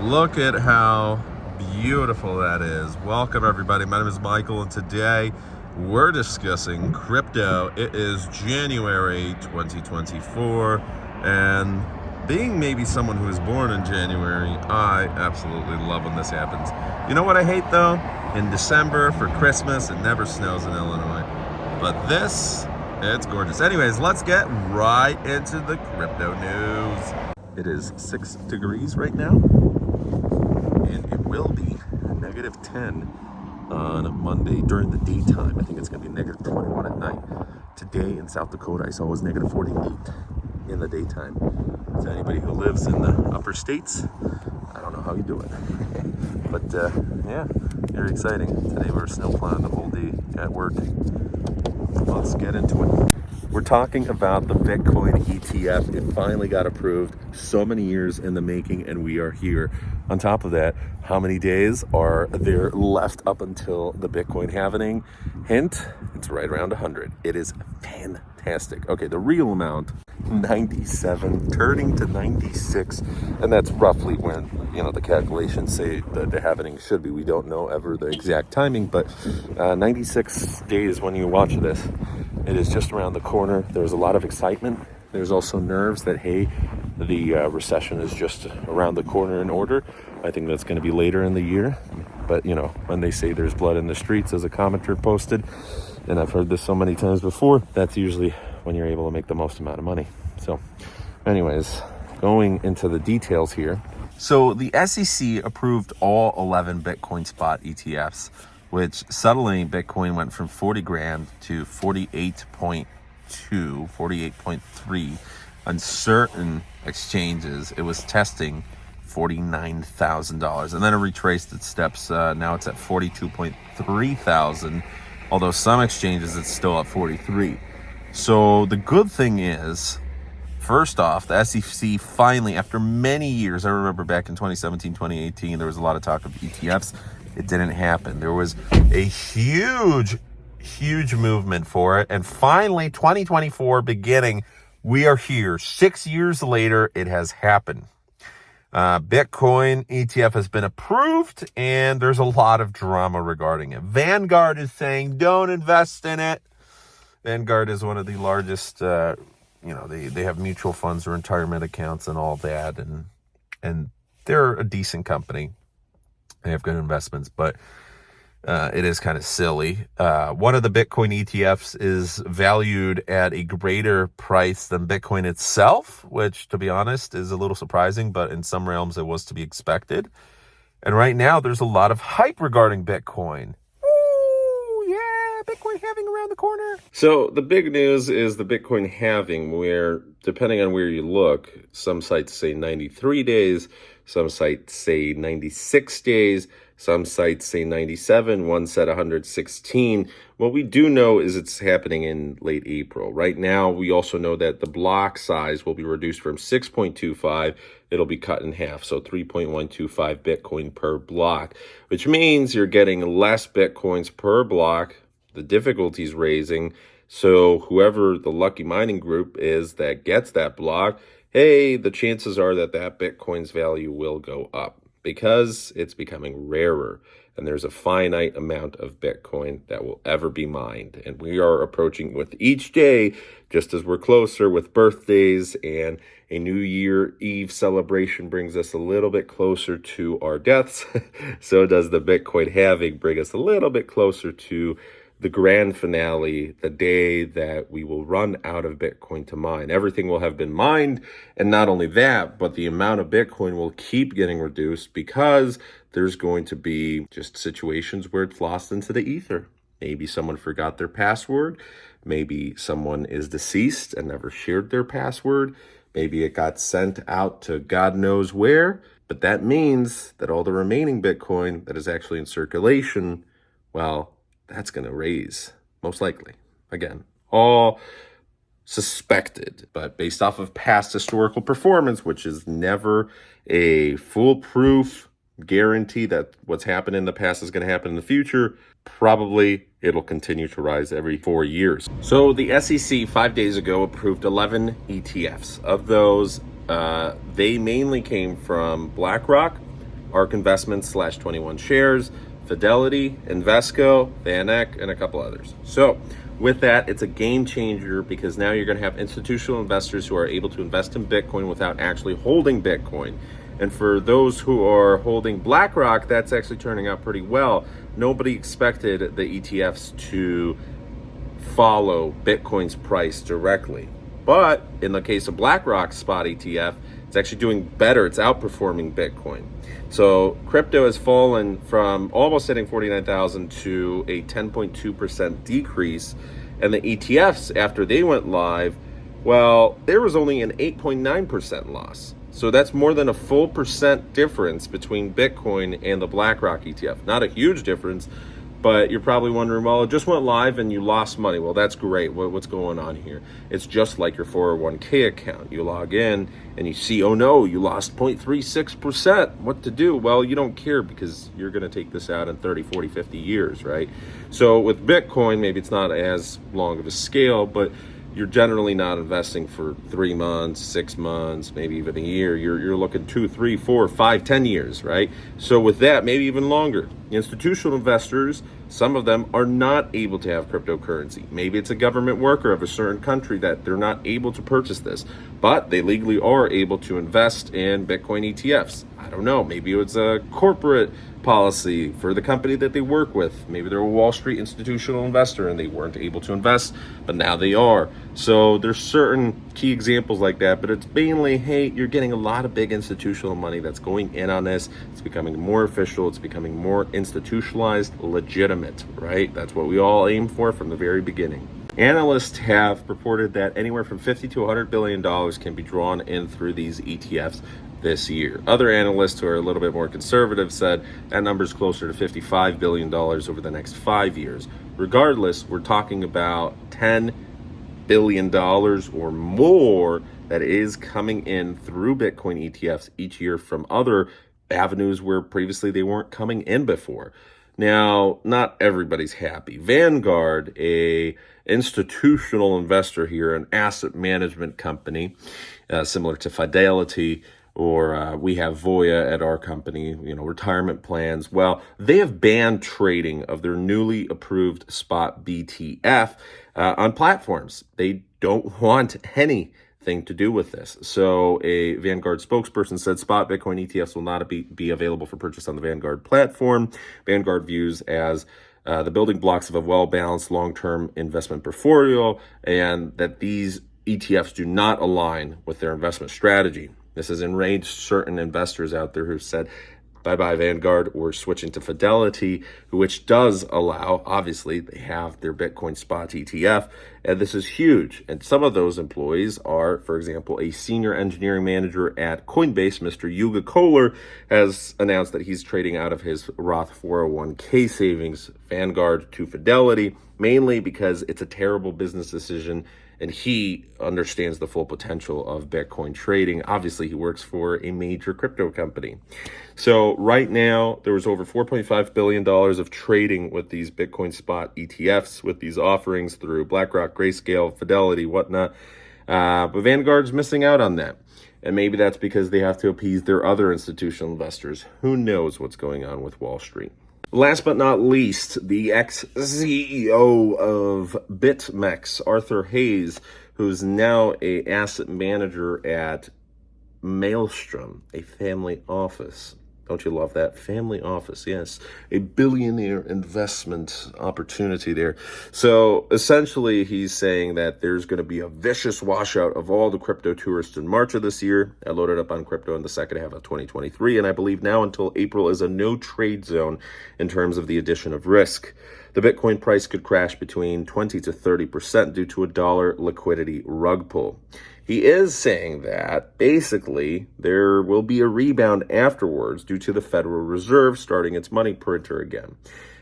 Look at how beautiful that is. Welcome everybody. My name is Michael and today we're discussing crypto. It is January 2024 and being maybe someone who was born in January, I absolutely love when this happens. You know what I hate though? In December for Christmas, it never snows in Illinois. But this, it's gorgeous. Anyways, let's get right into the crypto news. It is 6 degrees right now, and it will be -10 on Monday during the daytime. I think it's going to be -21 at night. Today in South Dakota, I saw it was -48 in the daytime. So anybody who lives in the upper states, I don't know how you do it. But yeah, very exciting. Today we're snow plowing the whole day at work. Let's get into it. We're talking about the Bitcoin ETF. It finally got approved. So many years in the making, and we are here. On top of that, how many days are there left up until the Bitcoin halvening? Hint, it's right around 100. It is fantastic. Okay, the real amount, 97, turning to 96, and that's roughly when, the calculations say that the halvening should be. We don't know ever the exact timing, but 96 days when you watch this. It is just around the corner. There's a lot of excitement. There's also nerves that, hey, the recession is just around the corner in order. I think that's going to be later in the year. But, when they say there's blood in the streets, as a commenter posted, and I've heard this so many times before, that's usually when you're able to make the most amount of money. So anyways, going into the details here. So the SEC approved all 11 Bitcoin spot ETFs, which suddenly Bitcoin went from 40 grand to 48.2, 48.3. On certain exchanges, it was testing $49,000. And then it retraced its steps. Now it's at 42.3 thousand. Although some exchanges, it's still at 43. So the good thing is, first off, the SEC finally, after many years, I remember back in 2017, 2018, there was a lot of talk of ETFs. It didn't happen. There was a huge movement for it. And finally, 2024 beginning, we are here. 6 years later, it has happened. Bitcoin ETF has been approved, and there's a lot of drama regarding it. Vanguard is saying, don't invest in it. Vanguard is one of the largest, they have mutual funds or retirement accounts and all that. And they're a decent company. They have good investments, but it is kind of silly. One of the Bitcoin ETFs is valued at a greater price than Bitcoin itself, which, to be honest, is a little surprising, but in some realms it was to be expected. And right now there's a lot of hype regarding Bitcoin. Ooh, yeah, Bitcoin halving around the corner. So the big news is the Bitcoin halving, where, depending on where you look, some sites say 93 days, some sites say 96 days, some sites say 97, one said 116. What we do know is it's happening in late April. Right now, we also know that the block size will be reduced from 6.25. It'll be cut in half, so 3.125 Bitcoin per block, which means you're getting less Bitcoins per block. The difficulty's raising. So whoever the lucky mining group is that gets that block, hey, the chances are that Bitcoin's value will go up because it's becoming rarer and there's a finite amount of Bitcoin that will ever be mined. And we are approaching with each day, just as we're closer with birthdays and a New Year Eve celebration brings us a little bit closer to our deaths. So does the Bitcoin halving bring us a little bit closer to the grand finale, the day that we will run out of Bitcoin to mine. Everything will have been mined, and not only that, but the amount of Bitcoin will keep getting reduced because there's going to be just situations where it's lost into the ether. Maybe someone forgot their password. Maybe someone is deceased and never shared their password. Maybe it got sent out to God knows where. But that means that all the remaining Bitcoin that is actually in circulation, well, that's going to raise, most likely. Again, all suspected, but based off of past historical performance, which is never a foolproof guarantee that what's happened in the past is going to happen in the future, probably it'll continue to rise every 4 years. So the SEC 5 days ago approved 11 ETFs. Of those, they mainly came from BlackRock, ARK Investments /21 Shares, Fidelity, Invesco, VanEck, and a couple others. So with that, it's a game changer because now you're going to have institutional investors who are able to invest in Bitcoin without actually holding Bitcoin. And for those who are holding BlackRock, that's actually turning out pretty well. Nobody expected the ETFs to follow Bitcoin's price directly. But in the case of BlackRock's spot ETF, it's actually doing better. It's outperforming Bitcoin. So crypto has fallen from almost hitting 49,000 to a 10.2% decrease. And the ETFs, after they went live, well, there was only an 8.9% loss. So that's more than a full percent difference between Bitcoin and the BlackRock ETF. Not a huge difference, but you're probably wondering, well, it just went live and you lost money. Well, that's great. What's going on here? It's just like your 401k account. You log in and you see, oh no, you lost 0.36%. What to do? Well, you don't care because you're going to take this out in 30, 40, 50 years, right? So with Bitcoin, maybe it's not as long of a scale, but you're generally not investing for 3 months, 6 months, maybe even a year. You're looking 2, 3, 4, 5, 10 years, right? So with that, maybe even longer. Institutional investors, some of them are not able to have cryptocurrency. Maybe it's a government worker of a certain country that they're not able to purchase this, but they legally are able to invest in Bitcoin ETFs. I don't know, maybe it's a corporate policy for the company that they work with. Maybe they're a Wall Street institutional investor and they weren't able to invest, but now they are. So there's certain key examples like that, but it's mainly, hey, you're getting a lot of big institutional money that's going in on this. It's becoming more official. It's becoming more institutionalized, legitimate, right? That's what we all aim for from the very beginning. Analysts have reported that anywhere from $50 to $100 billion can be drawn in through these ETFs this year. Other analysts who are a little bit more conservative said that number is closer to $55 billion over the next 5 years. Regardless, we're talking about $10 billion or more that is coming in through Bitcoin ETFs each year from other avenues where previously they weren't coming in before. Now, not everybody's happy. Vanguard, a institutional investor here, an asset management company, similar to Fidelity, or we have Voya at our company, retirement plans. Well, they have banned trading of their newly approved spot BTF on platforms. They don't want anything to do with this. So a Vanguard spokesperson said spot Bitcoin ETFs will not be available for purchase on the Vanguard platform. Vanguard views as the building blocks of a well-balanced long-term investment portfolio, and that these ETFs do not align with their investment strategy. This has enraged certain investors out there who said, bye-bye Vanguard, we're switching to Fidelity, which does allow, obviously, they have their Bitcoin spot ETF, and this is huge. And some of those employees are, for example, a senior engineering manager at Coinbase, Mr. Yuga Kohler, has announced that he's trading out of his Roth 401k savings, Vanguard to Fidelity, mainly because it's a terrible business decision, and he understands the full potential of Bitcoin trading. Obviously, he works for a major crypto company. So right now, there was over $4.5 billion of trading with these Bitcoin spot ETFs, with these offerings through BlackRock, Grayscale, Fidelity, whatnot. But Vanguard's missing out on that. And maybe that's because they have to appease their other institutional investors. Who knows what's going on with Wall Street? Last but not least, the ex-CEO of BitMEX, Arthur Hayes, who's now an asset manager at Maelstrom, a family office. Don't you love that? Family office, yes. A billionaire investment opportunity there. So essentially, he's saying that there's going to be a vicious washout of all the crypto tourists in March of this year. I loaded up on crypto in the second half of 2023, and I believe now until April is a no trade zone in terms of the addition of risk. The Bitcoin price could crash between 20 to 30% due to a dollar liquidity rug pull. He is saying that basically there will be a rebound afterwards due to the Federal Reserve starting its money printer again.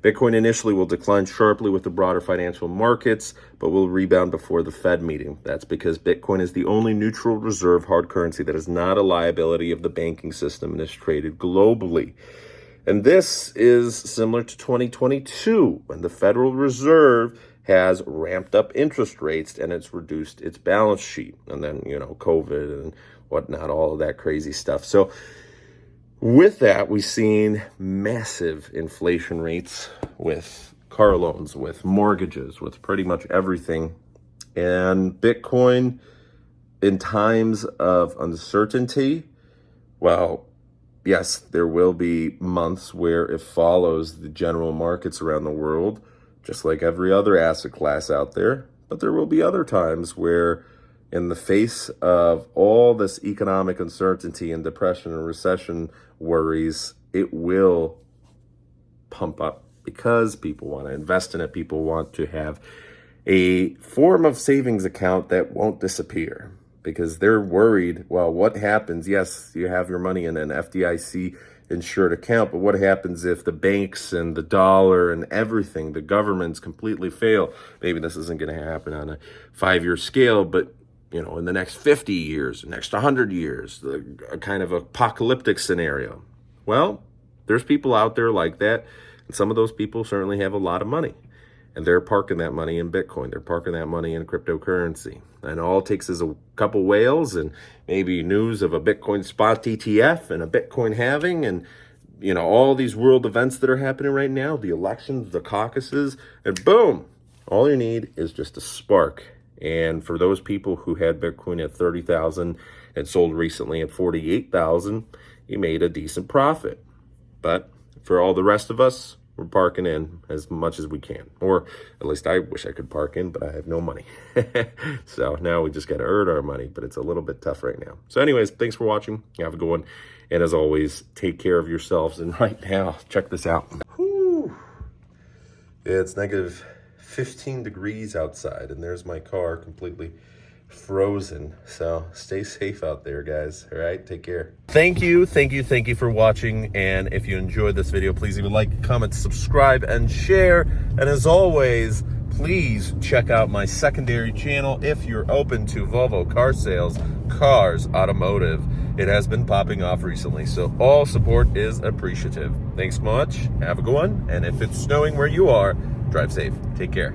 Bitcoin initially will decline sharply with the broader financial markets, but will rebound before the Fed meeting. That's because Bitcoin is the only neutral reserve hard currency that is not a liability of the banking system and is traded globally. And this is similar to 2022 when the Federal Reserve has ramped up interest rates and it's reduced its balance sheet. And then, COVID and whatnot, all of that crazy stuff. So With that, we've seen massive inflation rates with car loans, with mortgages, with pretty much everything. And Bitcoin, in times of uncertainty, well, yes, there will be months where it follows the general markets around the world, just like every other asset class out there. But there will be other times where, in the face of all this economic uncertainty and depression and recession worries, it will pump up because people want to invest in it. People want to have a form of savings account that won't disappear because they're worried, well, what happens? Yes, you have your money in an FDIC insured account, but what happens if the banks and the dollar and everything, the governments completely fail? Maybe this isn't going to happen on a 5-year scale, but in the next 50 years, the next 100 years, a kind of apocalyptic scenario. Well, there's people out there like that, and some of those people certainly have a lot of money, and they're parking that money in Bitcoin. They're parking that money in cryptocurrency. And all it takes is a couple whales and maybe news of a Bitcoin spot ETF and a Bitcoin halving and, all these world events that are happening right now, the elections, the caucuses, and boom, all you need is just a spark. And for those people who had Bitcoin at 30,000 and sold recently at 48,000, you made a decent profit. But for all the rest of us, we're parking in as much as we can. Or at least I wish I could park in, but I have no money. So now we just got to earn our money, but it's a little bit tough right now. So anyways, thanks for watching. Have a good one. And as always, take care of yourselves. And right now, check this out. Whew. It's negative 15 degrees outside, and there's my car completely frozen. So stay safe out there, guys. All right, take care. Thank you for watching. And if you enjoyed this video, please leave a like, comment, subscribe, and share. And as always, please check out my secondary channel if you're open to Volvo car sales, cars, automotive. It has been popping off recently, so all support is appreciative. Thanks much. Have a good one. And if it's snowing where you are, drive safe. Take care.